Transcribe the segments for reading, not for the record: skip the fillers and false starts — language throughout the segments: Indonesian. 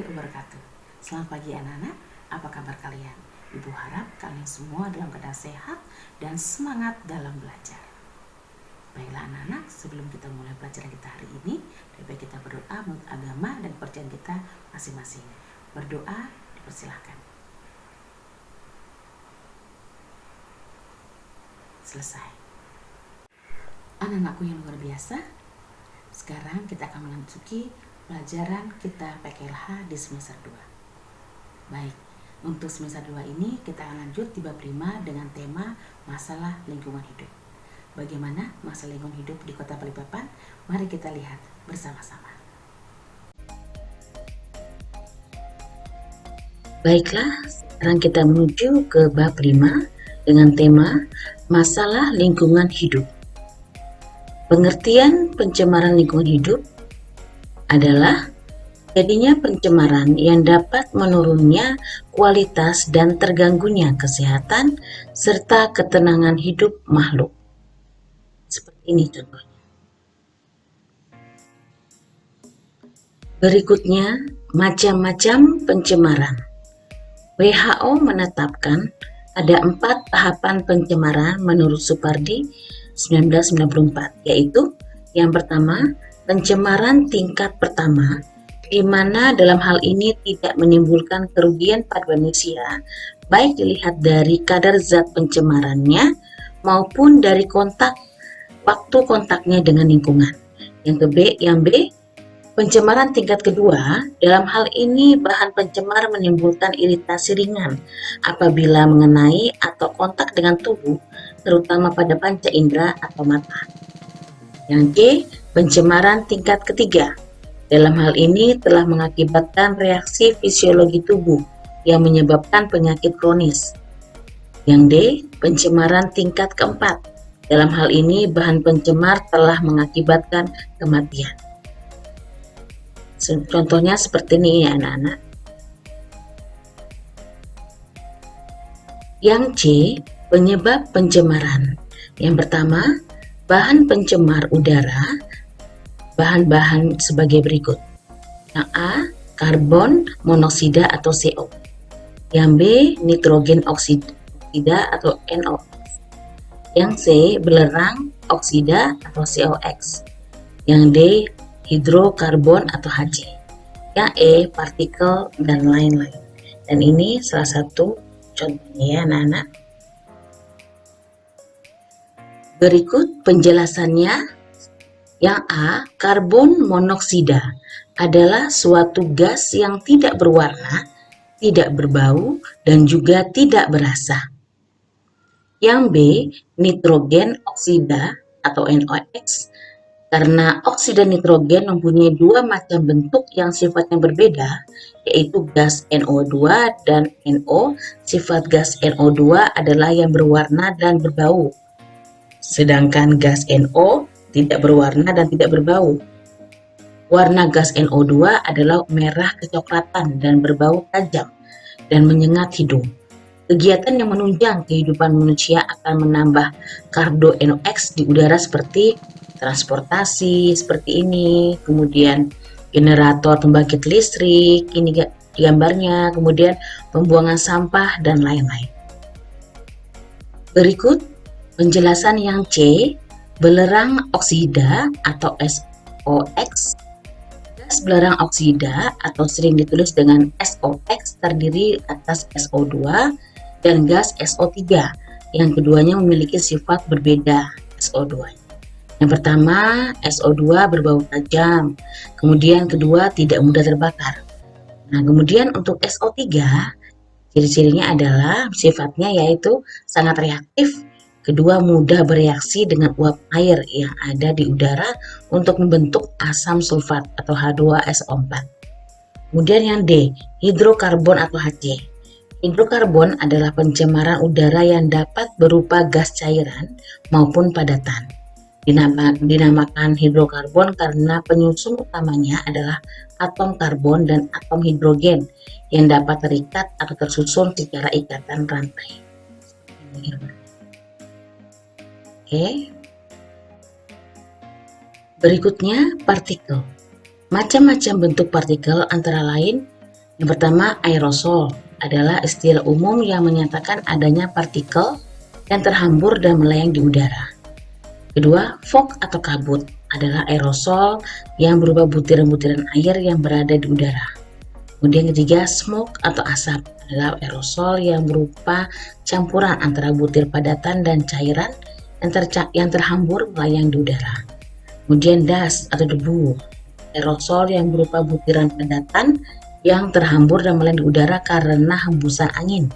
warahmatullahi wabarakatuh. Selamat pagi anak-anak, apa kabar kalian? Ibu harap kalian semua dalam keadaan sehat dan semangat dalam belajar. Baiklah anak-anak, sebelum kita mulai pelajaran kita hari ini, lebih baik kita berdoa menurut agama dan kepercayaan kita masing-masing. Berdoa dipersilahkan. Selesai. Anak-anakku yang luar biasa, sekarang kita akan memasuki pelajaran kita PKLH di semester 2. Baik, untuk semester 2 ini kita akan lanjut di bab 5 dengan tema masalah lingkungan hidup. Bagaimana masalah lingkungan hidup di Kota Balikpapan? Mari kita lihat bersama-sama. Baiklah, sekarang kita menuju ke bab 5 dengan tema masalah lingkungan hidup. Pengertian pencemaran lingkungan hidup adalah jadinya pencemaran yang dapat menurunnya kualitas dan terganggunya kesehatan serta ketenangan hidup makhluk. Seperti ini contohnya. Berikutnya, macam-macam pencemaran. WHO menetapkan ada 4 tahapan pencemaran menurut Supardi 1994, yaitu yang pertama, pencemaran tingkat pertama, di mana dalam hal ini tidak menimbulkan kerugian pada manusia, baik dilihat dari kadar zat pencemarannya maupun dari waktu kontaknya dengan lingkungan. Yang B, pencemaran tingkat kedua, dalam hal ini bahan pencemar menimbulkan iritasi ringan apabila mengenai atau kontak dengan tubuh, terutama pada panca indera atau mata. Yang C, pencemaran tingkat ketiga, dalam hal ini telah mengakibatkan reaksi fisiologi tubuh yang menyebabkan penyakit kronis. Yang D, pencemaran tingkat keempat, dalam hal ini bahan pencemar telah mengakibatkan kematian. Contohnya seperti ini ya anak-anak. Yang C, penyebab pencemaran. Yang pertama, bahan pencemar udara, bahan-bahan sebagai berikut. Yang A, karbon monoksida atau CO. Yang B, nitrogen oksida atau NOx. Yang C, belerang oksida atau COX. Yang D, hidrokarbon atau HC. Yang E, partikel dan lain-lain. Dan ini salah satu contohnya ya anak-anak. Berikut penjelasannya. Yang A, karbon monoksida adalah suatu gas yang tidak berwarna, tidak berbau, dan juga tidak berasa. Yang B, nitrogen oksida atau NOx, karena oksida nitrogen mempunyai 2 macam bentuk yang sifatnya berbeda, yaitu gas NO2 dan NO. Sifat gas NO2 adalah yang berwarna dan berbau, sedangkan gas NO tidak berwarna dan tidak berbau. Warna gas NO2 adalah merah kecoklatan dan berbau tajam dan menyengat hidung. Kegiatan yang menunjang kehidupan manusia akan menambah karbon NOx di udara seperti transportasi seperti ini, kemudian generator pembangkit listrik, ini gambarnya, kemudian pembuangan sampah dan lain-lain. Berikut penjelasan yang C, belerang oksida atau SOX. Gas belerang oksida atau sering ditulis dengan SOX terdiri atas SO2 dan gas SO3, yang keduanya memiliki sifat berbeda SO2. Yang pertama, SO2 berbau tajam, kemudian kedua tidak mudah terbakar. Nah, kemudian untuk SO3, ciri-cirinya adalah sifatnya yaitu sangat reaktif, kedua mudah bereaksi dengan uap air yang ada di udara untuk membentuk asam sulfat atau H2SO4. Kemudian yang D, hidrokarbon atau HC. Hidrokarbon adalah pencemaran udara yang dapat berupa gas cairan maupun padatan. Dinamakan hidrokarbon karena penyusun utamanya adalah atom karbon dan atom hidrogen yang dapat terikat atau tersusun secara ikatan rantai. Oke. Berikutnya partikel. Macam-macam bentuk partikel antara lain Yang pertama, aerosol adalah istilah umum yang menyatakan adanya partikel yang terhambur dan melayang di udara. Kedua, fog atau kabut adalah aerosol yang berupa butiran-butiran air yang berada di udara. Kemudian ketiga, smoke atau asap adalah aerosol yang berupa campuran antara butir padatan dan cairan yang terhambur melayang di udara. Kemudian dust atau debu, aerosol yang berupa butiran padatan yang terhambur dan melayang di udara karena hembusan angin.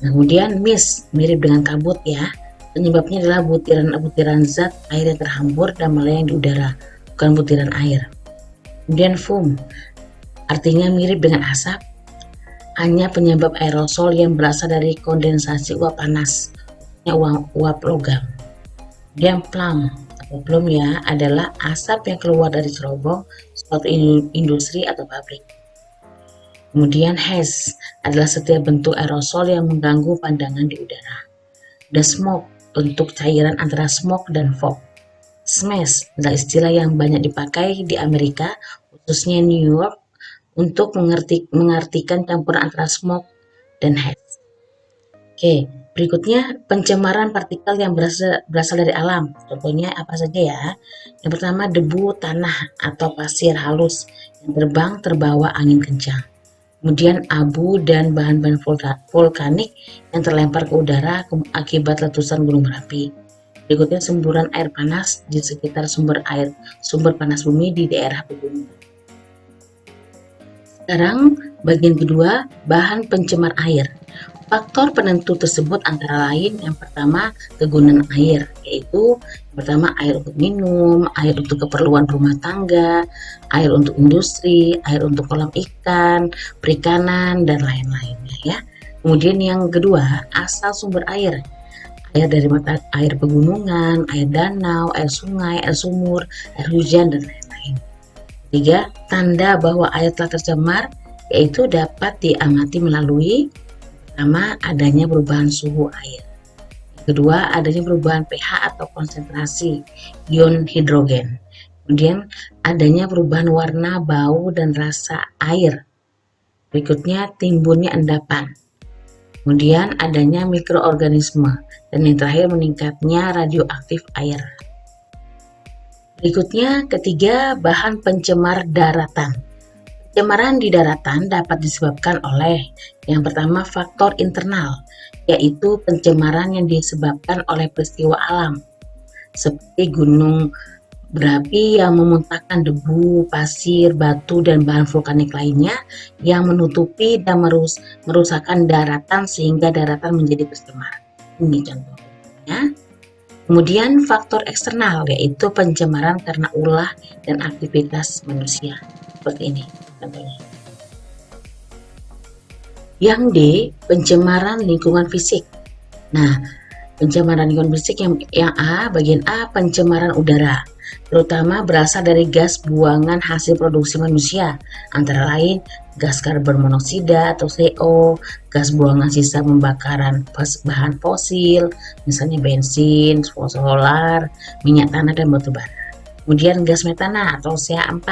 Kemudian mist, mirip dengan kabut ya. Penyebabnya adalah butiran-butiran zat air yang terhambur dan melayang di udara, bukan butiran air. Kemudian foam, artinya mirip dengan asap, hanya penyebab aerosol yang berasal dari kondensasi uap panas, uap logam. Kemudian plum ya adalah asap yang keluar dari cerobong suatu industri atau pabrik. Kemudian haze adalah setiap bentuk aerosol yang mengganggu pandangan di udara. The smoke, bentuk cairan antara smoke dan fog. Smash adalah istilah yang banyak dipakai di Amerika, khususnya New York, untuk mengartikan campuran antara smoke dan haze. Oke, berikutnya pencemaran partikel yang berasal dari alam. Contohnya apa saja ya? Yang pertama, debu, tanah, atau pasir halus yang terbang terbawa angin kencang. Kemudian abu dan bahan-bahan vulkanik yang terlempar ke udara akibat letusan gunung berapi. Berikutnya semburan air panas di sekitar sumber panas bumi di daerah pegunungan. Sekarang bagian kedua, bahan pencemar air. Faktor penentu tersebut antara lain yang pertama kegunaan air, yaitu yang pertama air untuk minum, air untuk keperluan rumah tangga, air untuk industri, air untuk kolam ikan, perikanan, dan lain-lainnya ya. Kemudian yang kedua, asal sumber air. Air dari mata air pegunungan, air danau, air sungai, air sumur, air hujan, dan lain-lain. Ketiga, tanda bahwa air telah tercemar yaitu dapat diamati melalui pertama, adanya perubahan suhu air. Kedua, adanya perubahan pH atau konsentrasi ion hidrogen. Kemudian, adanya perubahan warna, bau, dan rasa air. Berikutnya, timbulnya endapan. Kemudian, adanya mikroorganisme. Dan yang terakhir, meningkatnya radioaktif air. Berikutnya, ketiga, bahan pencemar daratan. Pencemaran di daratan dapat disebabkan oleh yang pertama faktor internal, yaitu pencemaran yang disebabkan oleh peristiwa alam, seperti gunung berapi yang memuntahkan debu, pasir, batu, dan bahan vulkanik lainnya yang menutupi dan merusakkan daratan sehingga daratan menjadi tercemar. Ini contohnya. Kemudian faktor eksternal, yaitu pencemaran karena ulah dan aktivitas manusia. Seperti ini contohnya. Yang D, pencemaran lingkungan fisik. Nah, pencemaran lingkungan fisik yang A, bagian A, pencemaran udara, terutama berasal dari gas buangan hasil produksi manusia, antara lain gas karbon monoksida atau CO, gas buangan sisa pembakaran bahan fosil, misalnya bensin, solar, minyak tanah, dan batu bara. Kemudian gas metana atau CH4,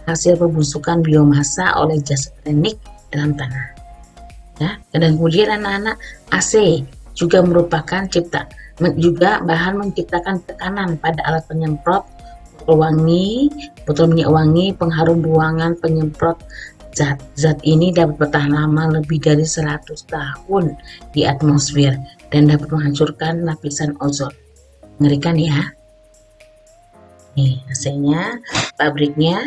hasil pembusukan biomasa oleh gas tektonik dalam tanah. Ya, dan kemudian anak-anak AC juga merupakan bahan menciptakan tekanan pada alat penyemprot, botol minyak wangi, pengharum ruangan, penyemprot zat ini dapat bertahan lama lebih dari 100 tahun di atmosfer dan dapat menghancurkan lapisan ozon. Mengerikan ya. Nih AC-nya, pabriknya.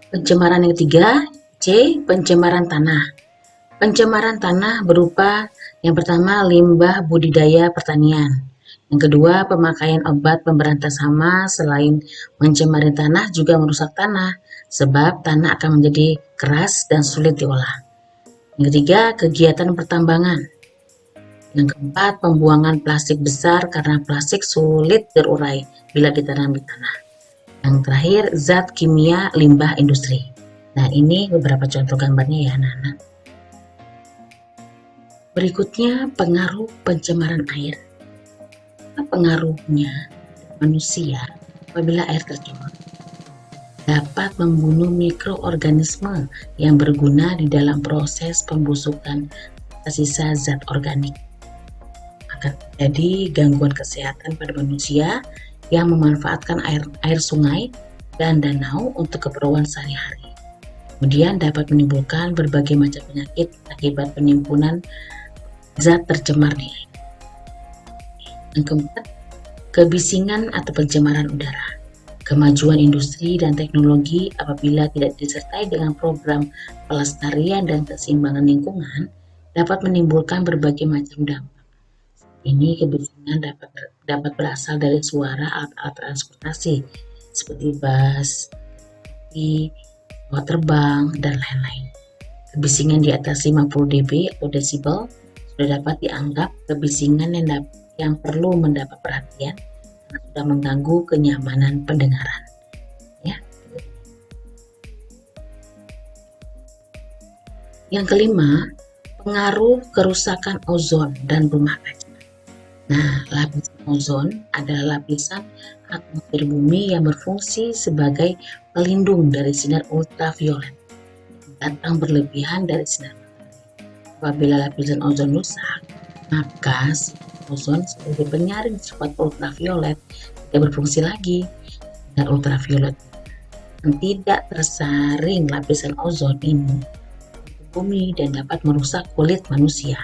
Pencemaran yang ketiga, C, pencemaran tanah. Pencemaran tanah berupa yang pertama limbah budidaya pertanian. Yang kedua, pemakaian obat pemberantas hama selain mencemari tanah juga merusak tanah sebab tanah akan menjadi keras dan sulit diolah. Yang ketiga, kegiatan pertambangan. Yang keempat, pembuangan plastik besar karena plastik sulit terurai bila ditanam di tanah. Yang terakhir, zat kimia limbah industri. Nah, ini beberapa contoh gambarnya ya anak-anak. Berikutnya, pengaruh pencemaran air. Apa pengaruhnya manusia apabila air tercemar? dapat membunuh mikroorganisme yang berguna di dalam proses pembusukan sisa zat organik. Akan terjadi gangguan kesehatan pada manusia yang memanfaatkan air sungai dan danau untuk keperluan sehari-hari. Kemudian dapat menimbulkan berbagai macam penyakit akibat penimbunan zat tercemar di air. Yang keempat, kebisingan atau pencemaran udara. Kemajuan industri dan teknologi apabila tidak disertai dengan program pelestarian dan keseimbangan lingkungan dapat menimbulkan berbagai macam dampak. Ini kebisingan dapat berasal dari suara alat-alat transportasi seperti bus, pesawat terbang, dan lain-lain. Kebisingan di atas 50 dB atau desibel sudah dapat dianggap kebisingan yang perlu mendapat perhatian karena sudah mengganggu kenyamanan pendengaran. Ya. Yang kelima, pengaruh kerusakan ozon dan rumah kaca. Nah, lapisan ozon adalah lapisan atmosfer bumi yang berfungsi sebagai pelindung dari sinar ultraviolet datang berlebihan dari sinar matahari. Apabila lapisan ozon rusak, maka ozon sebagai penyaring sifat ultraviolet tidak berfungsi lagi. Sinar ultraviolet yang tidak tersaring lapisan ozon ini bumi dan dapat merusak kulit manusia.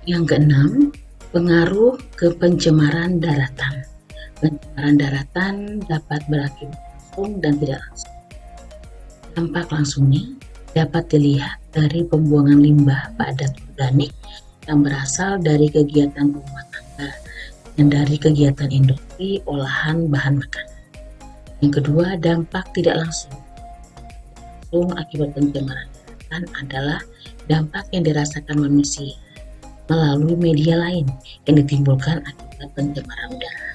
Yang keenam, pengaruh ke pencemaran daratan. Pencemaran daratan dapat berakibat langsung dan tidak langsung. Dampak langsungnya dapat dilihat dari pembuangan limbah padat organik yang berasal dari kegiatan rumah tangga dan dari kegiatan industri olahan bahan makanan. Yang kedua, dampak tidak langsung. Akibat pencemaran daratan adalah dampak yang dirasakan manusia melalui media lain yang ditimbulkan akibat pencemaran udara.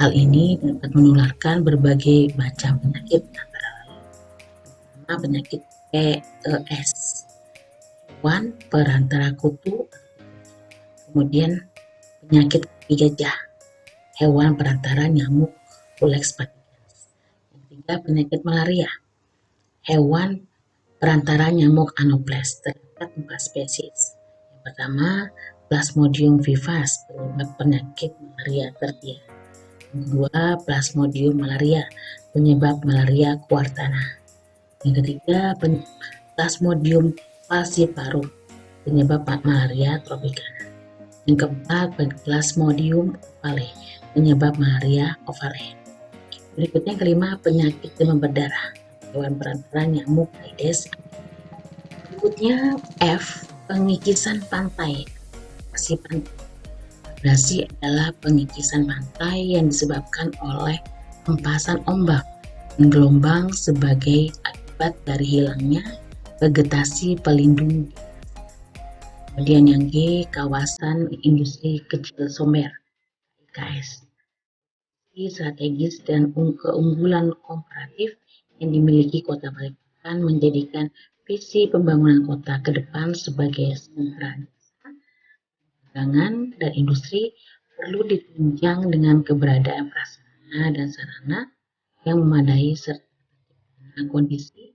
Hal ini dapat menularkan berbagai macam penyakit, antara lain penyakit PES, hewan perantara kutu, kemudian penyakit gajah, hewan perantara nyamuk Culex patiens. Yang ketiga, penyakit malaria, hewan perantara nyamuk Anopheles, terdapat 4 spesies. Yang pertama, Plasmodium vivax, penyebab penyakit malaria tertiar. Yang kedua, Plasmodium malaria, penyebab malaria quartana. Yang ketiga, Plasmodium falciparum, penyebab malaria tropicana. Yang keempat, Plasmodium ovale, penyebab malaria ovale. Berikutnya kelima, penyakit demam berdarah, hewan perantara nyamuk Aedes. Berikutnya F, pengikisan pantai. Abrasi adalah pengikisan pantai yang disebabkan oleh hempasan ombak dan gelombang sebagai akibat dari hilangnya vegetasi pelindung. Kemudian yang G, kawasan industri kecil Somber, IKS. Strategis dan keunggulan komparatif yang dimiliki Kota Balikpapan menjadikan visi pembangunan kota ke depan sebagai sentra perdagangan dan industri perlu ditunjang dengan keberadaan prasarana dan sarana yang memadai serta kondisi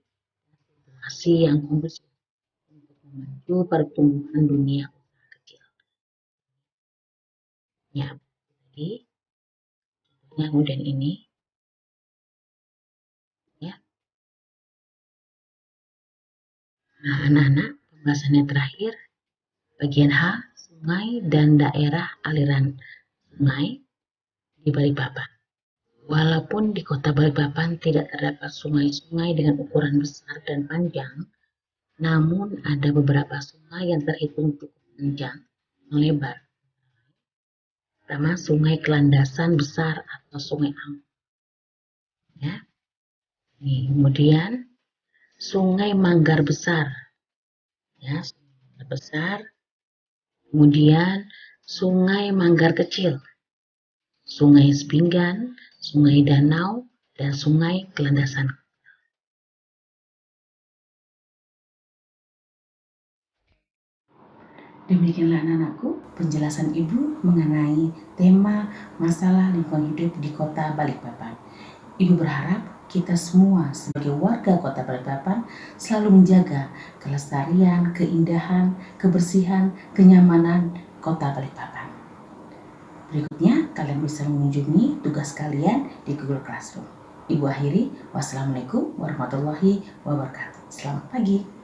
situasi yang kondusif untuk memacu pertumbuhan dunia usaha kecil. Ya, jadi kemudian ini ya. Nah, anak-anak, pembahasannya terakhir bagian H, sungai dan daerah aliran sungai di Balikpapan. Walaupun di Kota Balikpapan tidak terdapat sungai-sungai dengan ukuran besar dan panjang, namun ada beberapa sungai yang terhitung cukup panjang, melebar. Pertama, Sungai Kelandasan Besar atau Sungai Ampung. Ya. Kemudian Sungai Manggar Besar. Ya, Sungai Manggar Besar. Kemudian Sungai Manggar Kecil, Sungai Sepinggan, Sungai Danau, dan Sungai Kelandasan. Demikianlah anak-anakku penjelasan Ibu mengenai tema masalah lingkungan hidup di Kota Balikpapan. Ibu berharap kita semua sebagai warga Kota Balikpapan selalu menjaga kelestarian, keindahan, kebersihan, kenyamanan Kota Balikpapan. Berikutnya, kalian bisa mengunjungi tugas kalian di Google Classroom. Ibu akhiri, wassalamualaikum warahmatullahi wabarakatuh. Selamat pagi.